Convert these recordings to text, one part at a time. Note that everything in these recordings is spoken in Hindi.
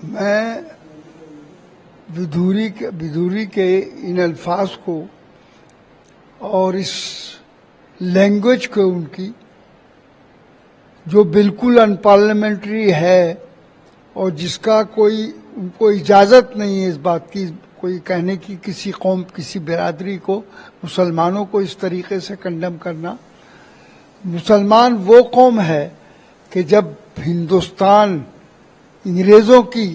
मैं विधूरी के इन अल्फाज को और इस लैंग्वेज को उनकी जो बिल्कुल अनपार्लियामेंट्री है और जिसका कोई उनको इजाज़त नहीं है इस बात की कोई कहने की किसी कौम किसी बिरादरी को मुसलमानों को इस तरीके से कंडेम करना। मुसलमान वो कौम है कि जब हिंदुस्तान अंग्रेज़ों की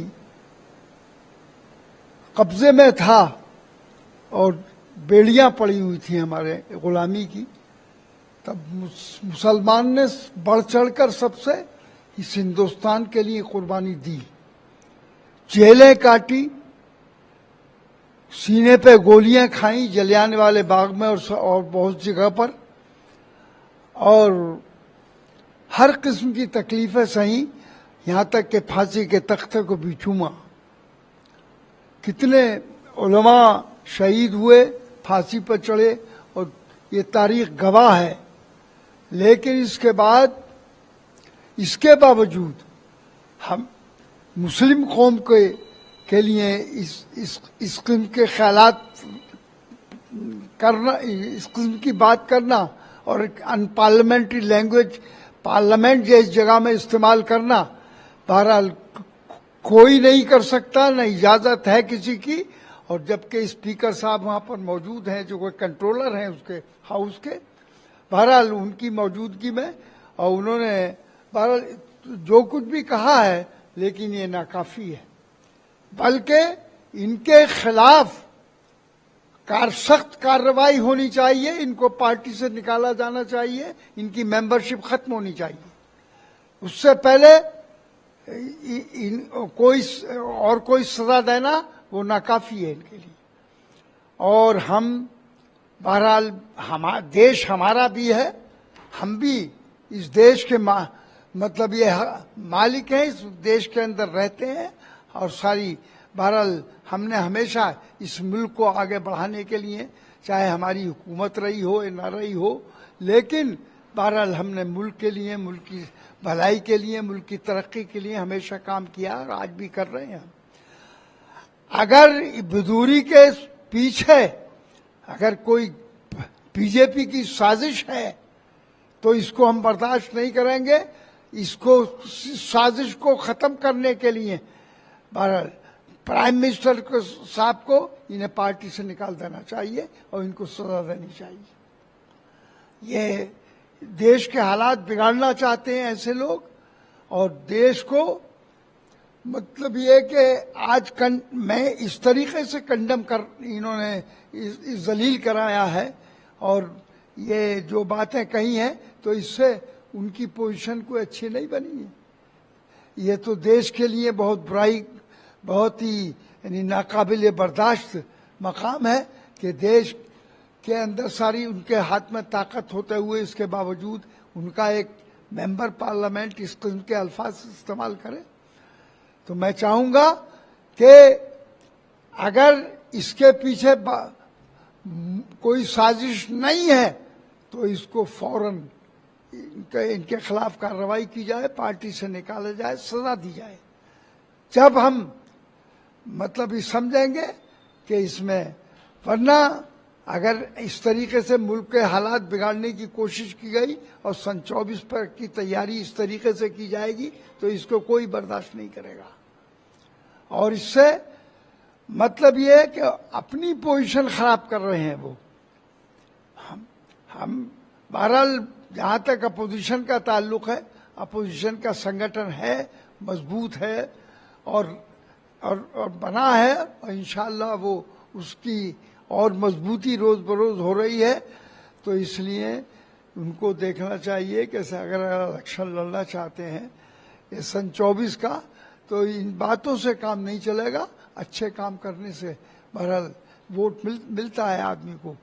कब्जे में था और बेड़ियां पड़ी हुई थी हमारे गुलामी की, तब मुसलमान ने बढ़ चढ़कर सबसे इस हिंदुस्तान के लिए कुर्बानी दी, जेलें काटी, सीने पे गोलियां खाई जलियांवाले बाग में और बहुत जगह पर, और हर किस्म की तकलीफें सही, यहां तक कि फांसी के तख्ते को भी चूमा। कितने उलमा शहीद हुए, फांसी पर चढ़े, और ये तारीख गवाह है। लेकिन इसके बावजूद हम मुस्लिम कौम के लिए इस किस्म के ख्यालात करना, इस किस्म की बात करना और अनपार्लियामेंट्री लैंग्वेज पार्लियामेंट जैसी जगह में इस्तेमाल करना, बहरहाल कोई नहीं कर सकता, न इजाजत है किसी की। और जबकि स्पीकर साहब वहां पर मौजूद हैं, जो कोई कंट्रोलर हैं उसके हाउस के, बहरहाल उनकी मौजूदगी में, और उन्होंने बहरहाल जो कुछ भी कहा है, लेकिन ये नाकाफी है। बल्कि इनके खिलाफ सख्त कार्रवाई होनी चाहिए, इनको पार्टी से निकाला जाना चाहिए, इनकी मेंबरशिप खत्म होनी चाहिए। उससे पहले कोई सजा देना वो नाकाफी है इनके लिए। और हम बहरहाल देश हमारा भी है, हम भी इस देश के मतलब ये मालिक हैं, इस देश के अंदर रहते हैं, और सारी बहरहाल हमने हमेशा इस मुल्क को आगे बढ़ाने के लिए, चाहे हमारी हुकूमत रही हो या ना रही हो, लेकिन बहरहाल हमने मुल्क के लिए, मुल्क की भलाई के लिए, मुल्क की तरक्की के लिए हमेशा काम किया और आज भी कर रहे हैं। अगर विधूरी के पीछे अगर कोई बीजेपी की साजिश है तो इसको हम बर्दाश्त नहीं करेंगे। इसको साजिश को खत्म करने के लिए बहरहाल प्राइम मिनिस्टर साहब को इन्हें पार्टी से निकाल देना चाहिए और इनको सजा देनी चाहिए। ये देश के हालात बिगाड़ना चाहते हैं ऐसे लोग, और देश को मतलब ये कि आज मैं इस तरीके से कंडम कर इन्होंने इस जलील कराया है, और ये जो बातें कही हैं तो इससे उनकी पोजीशन कोई अच्छी नहीं बनी है। ये तो देश के लिए बहुत बुराई, बहुत ही यानी नाकाबिल बर्दाश्त मकाम है कि देश के अंदर सारी उनके हाथ में ताकत होते हुए इसके बावजूद उनका एक मेंबर पार्लियामेंट इस किस्म के अल्फाज इस्तेमाल करे। तो मैं चाहूंगा कि अगर इसके पीछे कोई साजिश नहीं है तो इसको फौरन इनके खिलाफ कार्रवाई की जाए, पार्टी से निकाला जाए, सजा दी जाए। जब हम मतलब ये समझेंगे कि इसमें, वरना अगर इस तरीके से मुल्क के हालात बिगाड़ने की कोशिश की गई और सन 24 पर की तैयारी इस तरीके से की जाएगी तो इसको कोई बर्दाश्त नहीं करेगा। और इससे मतलब ये है कि अपनी पोजीशन खराब कर रहे हैं वो। हम बहरहाल जहां तक अपोजिशन का ताल्लुक है, अपोजिशन का संगठन है, मजबूत है और बना है, और इंशाअल्लाह वो उसकी और मजबूती रोज बरोज हो रही है। तो इसलिए उनको देखना चाहिए कि अगर इलेक्शन लड़ना चाहते हैं ये सन 24 का, तो इन बातों से काम नहीं चलेगा, अच्छे काम करने से बहरहाल वोट मिलता है आदमी को,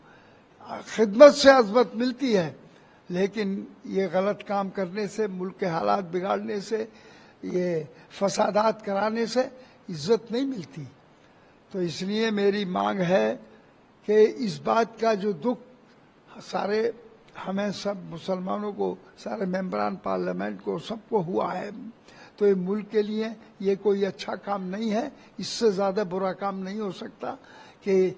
खिदमत से अज़मत मिलती है। लेकिन ये गलत काम करने से, मुल्क के हालात बिगाड़ने से, ये फसादात कराने से इज्जत नहीं मिलती। तो इसलिए मेरी मांग है कि इस बात का जो दुख सारे हमें सब मुसलमानों को, सारे मेंबरान पार्लियामेंट को, सबको हुआ है, तो ये मुल्क के लिए ये कोई अच्छा काम नहीं है। इससे ज़्यादा बुरा काम नहीं हो सकता कि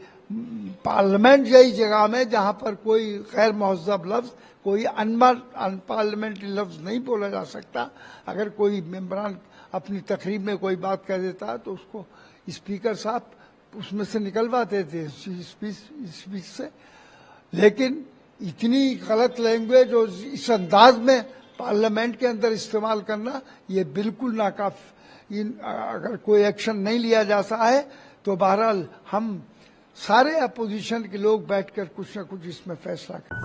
पार्लियामेंट यही जगह में जहाँ पर कोई गैर महज़ब लफ्ज़, कोई अनपार्लियामेंट्री लफ्ज़ नहीं बोला जा सकता। अगर कोई मेंबरान अपनी तकरीब में कोई बात कह देता है तो उसको स्पीकर साहब उसमें से निकलवाते थे स्पीच से। लेकिन इतनी गलत लैंग्वेज और इस अंदाज में पार्लियामेंट के अंदर इस्तेमाल करना ये बिल्कुल नाकाफ़ी। अगर कोई एक्शन नहीं लिया जाता है तो बहरहाल हम सारे अपोजिशन के लोग बैठकर कुछ ना कुछ इसमें फैसला करें।